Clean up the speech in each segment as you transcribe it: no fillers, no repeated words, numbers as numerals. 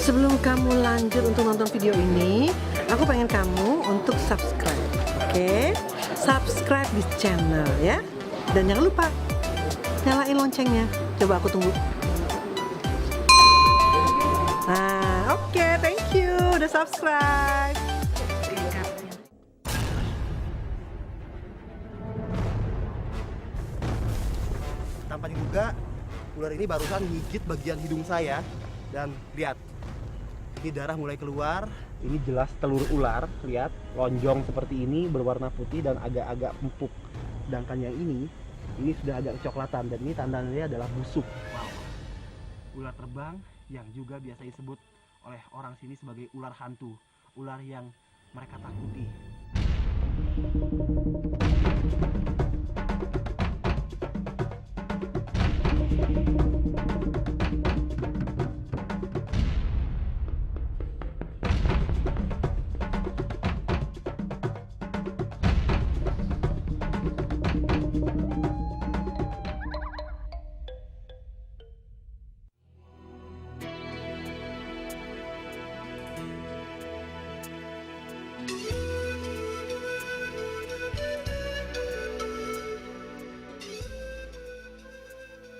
Sebelum kamu lanjut untuk nonton video ini, aku pengen kamu untuk subscribe, oke? Subscribe di channel ya. Dan jangan lupa nyalain loncengnya. Coba aku tunggu. Nah, oke, thank you udah subscribe. Tanpa diduga, ular ini barusan gigit bagian hidung saya. Dan lihat, ini darah mulai keluar. Ini jelas telur ular, lihat, lonjong seperti ini, berwarna putih dan agak-agak empuk. Sedangkan yang ini sudah agak kecoklatan dan ini tandanya adalah busuk. Wow. Ular terbang yang juga biasa disebut oleh orang sini sebagai ular hantu, ular yang mereka takuti.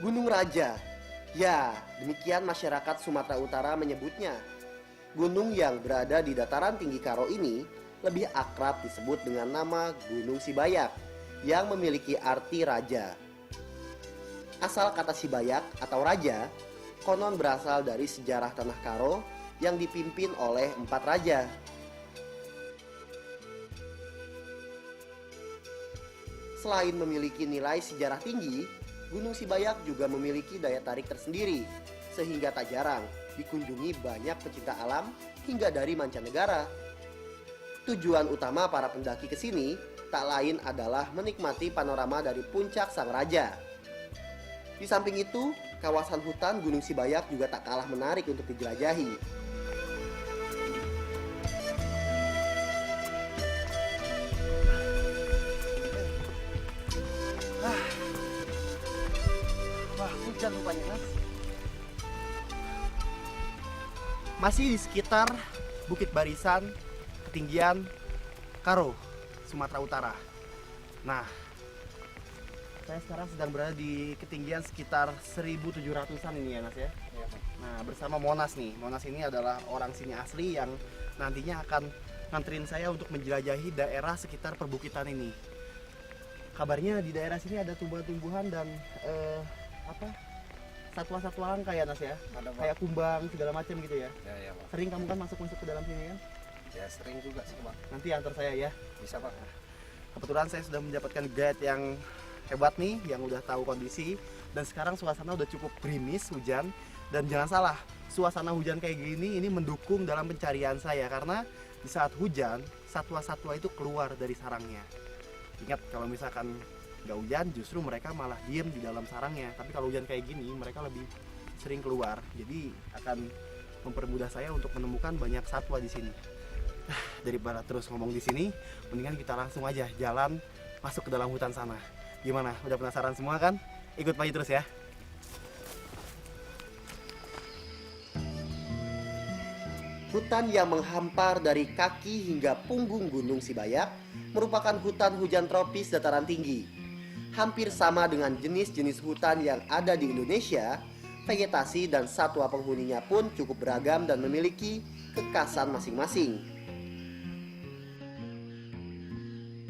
Gunung Raja. Ya, demikian masyarakat Sumatera Utara menyebutnya. Gunung yang berada di dataran tinggi Karo ini lebih akrab disebut dengan nama Gunung Sibayak yang memiliki arti raja. Asal kata Sibayak atau raja konon berasal dari sejarah tanah Karo yang dipimpin oleh 4 raja. Selain memiliki nilai sejarah tinggi, Gunung Sibayak juga memiliki daya tarik tersendiri, sehingga tak jarang dikunjungi banyak pecinta alam hingga dari mancanegara. Tujuan utama para pendaki ke sini tak lain adalah menikmati panorama dari puncak Sang Raja. Di samping itu, kawasan hutan Gunung Sibayak juga tak kalah menarik untuk dijelajahi. Hujan rupanya, Mas. Masih di sekitar Bukit Barisan, ketinggian Karo, Sumatera Utara. Nah, saya sekarang sedang berada di ketinggian sekitar 1700-an ini ya, Mas ya. Nah, bersama Monas nih. Monas ini adalah orang sini asli yang nantinya akan nganterin saya untuk menjelajahi daerah sekitar perbukitan ini. Kabarnya di daerah sini ada tumbuhan-tumbuhan dan satwa-satwa langka ya, Nas ya? Ada, kayak kumbang segala macam gitu ya? Ya, Pak. Sering kamu kan masuk ke dalam sini kan? Ya, sering juga sih, Pak. Nanti antar saya ya? Bisa, Pak. Kebetulan saya sudah mendapatkan guide yang hebat nih, yang udah tahu kondisi. Dan sekarang suasana udah cukup gerimis, hujan. Dan jangan salah, suasana hujan kayak gini ini mendukung dalam pencarian saya. Karena di saat hujan, satwa-satwa itu keluar dari sarangnya. Ingat, kalau misalkan nggak hujan, justru mereka malah diem di dalam sarangnya. Tapi kalau hujan kayak gini, mereka lebih sering keluar. Jadi akan mempermudah saya untuk menemukan banyak satwa di sini. Daripada terus ngomong di sini, mendingan kita langsung aja jalan masuk ke dalam hutan sana. Gimana? Udah penasaran semua kan? Ikut maju terus ya. Hutan yang menghampar dari kaki hingga punggung Gunung Sibayak merupakan hutan hujan tropis dataran tinggi. Hampir sama dengan jenis-jenis hutan yang ada di Indonesia, vegetasi dan satwa penghuninya pun cukup beragam dan memiliki kekhasan masing-masing.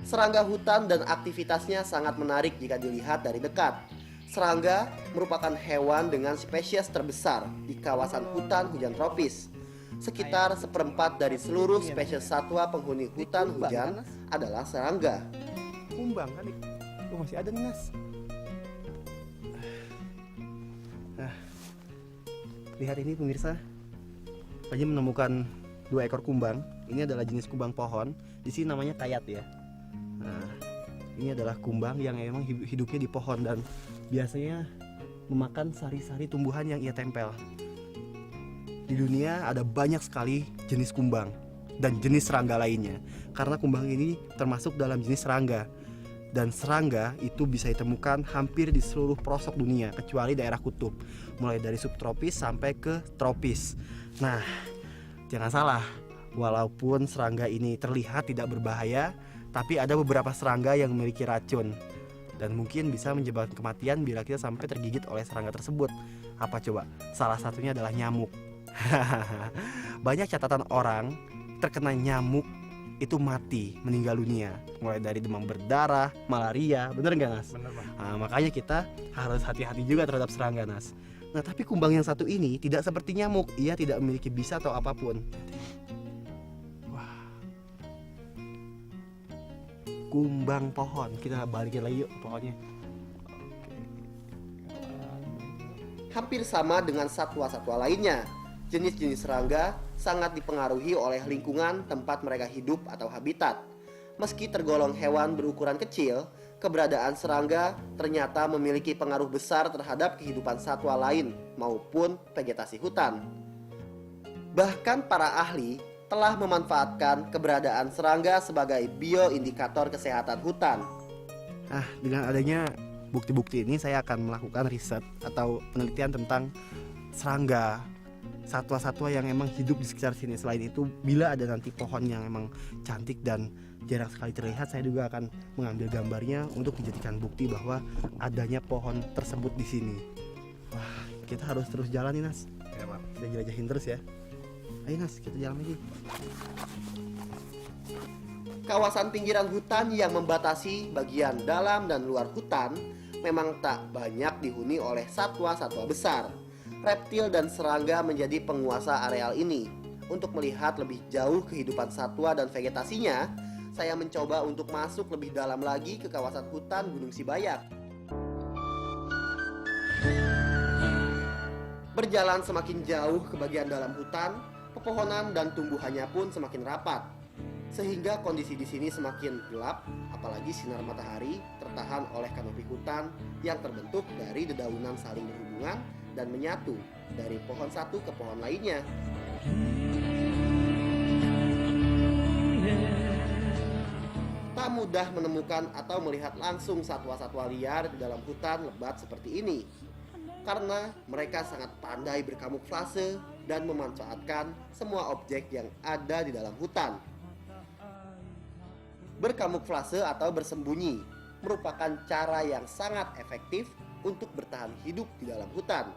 Serangga hutan dan aktivitasnya sangat menarik jika dilihat dari dekat. Serangga merupakan hewan dengan spesies terbesar di kawasan hutan hujan tropis. Sekitar seperempat dari seluruh spesies satwa penghuni hutan hujan adalah serangga. Kumbang kan? Oh, masih ada nih, Nas. Nah, lihat ini pemirsa. Saya menemukan 2 ekor kumbang. Ini adalah jenis kumbang pohon. Di sini namanya kayat ya. Nah, ini adalah kumbang yang memang hidupnya di pohon dan biasanya memakan sari-sari tumbuhan yang ia tempel. Di dunia ada banyak sekali jenis kumbang dan jenis serangga lainnya. Karena kumbang ini termasuk dalam jenis serangga. Dan serangga itu bisa ditemukan hampir di seluruh pelosok dunia kecuali daerah kutub, mulai dari subtropis sampai ke tropis. Nah, jangan salah, walaupun serangga ini terlihat tidak berbahaya, tapi ada beberapa serangga yang memiliki racun dan mungkin bisa menyebabkan kematian bila kita sampai tergigit oleh serangga tersebut. Apa coba? Salah satunya adalah nyamuk. Banyak catatan orang terkena nyamuk itu mati, meninggal dunia, mulai dari demam berdarah, malaria, bener nggak Nas? Bener Bang. Nah, makanya kita harus hati-hati juga terhadap serangga Nas. Nah tapi kumbang yang satu ini tidak seperti nyamuk, ia tidak memiliki bisa atau apapun. Wah, kumbang pohon, kita balikin lagi yuk ke pohonnya. Hampir sama dengan satwa-satwa lainnya, jenis-jenis serangga sangat dipengaruhi oleh lingkungan tempat mereka hidup atau habitat. Meski tergolong hewan berukuran kecil, keberadaan serangga ternyata memiliki pengaruh besar terhadap kehidupan satwa lain maupun vegetasi hutan. Bahkan para ahli telah memanfaatkan keberadaan serangga sebagai bioindikator kesehatan hutan. Dengan adanya bukti-bukti ini saya akan melakukan riset atau penelitian tentang serangga, satwa-satwa yang emang hidup di sekitar sini. Selain itu, bila ada nanti pohon yang emang cantik dan jarang sekali terlihat, saya juga akan mengambil gambarnya untuk menjadikan bukti bahwa adanya pohon tersebut di sini. Wah, kita harus terus jalan nih Nas. Ya Bang. Kita jelajahin terus ya. Ayo Nas, kita jalan lagi. Kawasan pinggiran hutan yang membatasi bagian dalam dan luar hutan memang tak banyak dihuni oleh satwa-satwa besar. Reptil dan serangga menjadi penguasa areal ini. Untuk melihat lebih jauh kehidupan satwa dan vegetasinya, saya mencoba untuk masuk lebih dalam lagi ke kawasan hutan Gunung Sibayak. Berjalan semakin jauh ke bagian dalam hutan, pepohonan dan tumbuhannya pun semakin rapat. Sehingga kondisi di sini semakin gelap, apalagi sinar matahari tertahan oleh kanopi hutan yang terbentuk dari dedaunan saling berhubungan dan menyatu dari pohon satu ke pohon lainnya. Tak mudah menemukan atau melihat langsung satwa-satwa liar di dalam hutan lebat seperti ini, karena mereka sangat pandai berkamuflase dan memanfaatkan semua objek yang ada di dalam hutan. Berkamuflase atau bersembunyi merupakan cara yang sangat efektif untuk bertahan hidup di dalam hutan,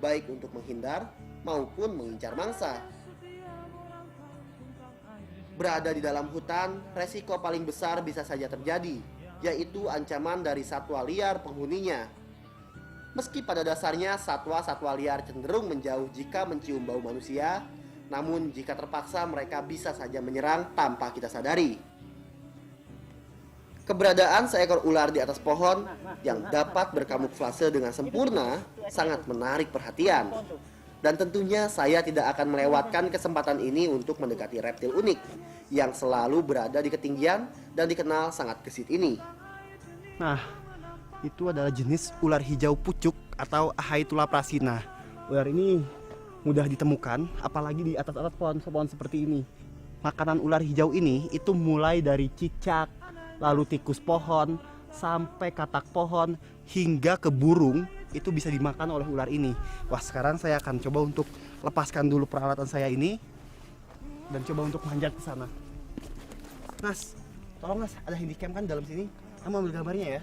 baik untuk menghindar maupun mengincar mangsa. Berada di dalam hutan, resiko paling besar bisa saja terjadi, yaitu ancaman dari satwa liar penghuninya. Meski pada dasarnya satwa-satwa liar cenderung menjauh jika mencium bau manusia, namun jika terpaksa mereka bisa saja menyerang tanpa kita sadari. Keberadaan seekor ular di atas pohon yang dapat berkamuflase dengan sempurna sangat menarik perhatian. Dan tentunya saya tidak akan melewatkan kesempatan ini untuk mendekati reptil unik yang selalu berada di ketinggian dan dikenal sangat gesit ini. Nah, itu adalah jenis ular hijau pucuk atau Haitula prasina. Ular ini mudah ditemukan, apalagi di atas-atas pohon-pohon seperti ini. Makanan ular hijau ini itu mulai dari cicak, lalu tikus pohon, sampai katak pohon, hingga ke burung, itu bisa dimakan oleh ular ini. Wah, sekarang saya akan coba untuk lepaskan dulu peralatan saya ini dan coba untuk manjat ke sana. Mas, tolong Mas, ada handycam kan dalam sini? Kamu ambil gambarnya ya.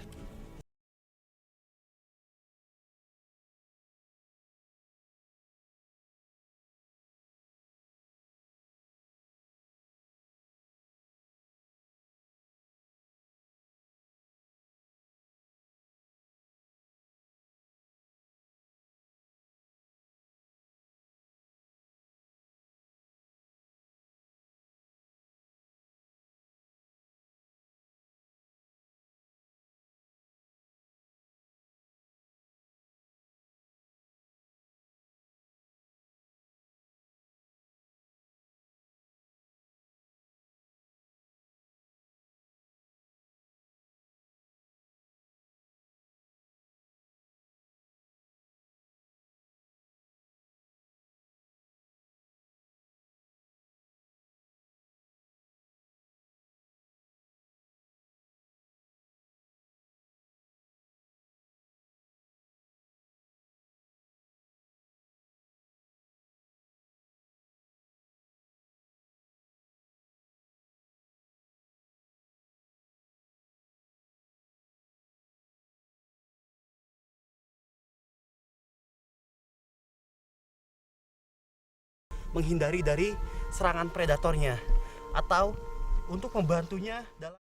menghindari dari serangan predatornya atau untuk membantunya dalam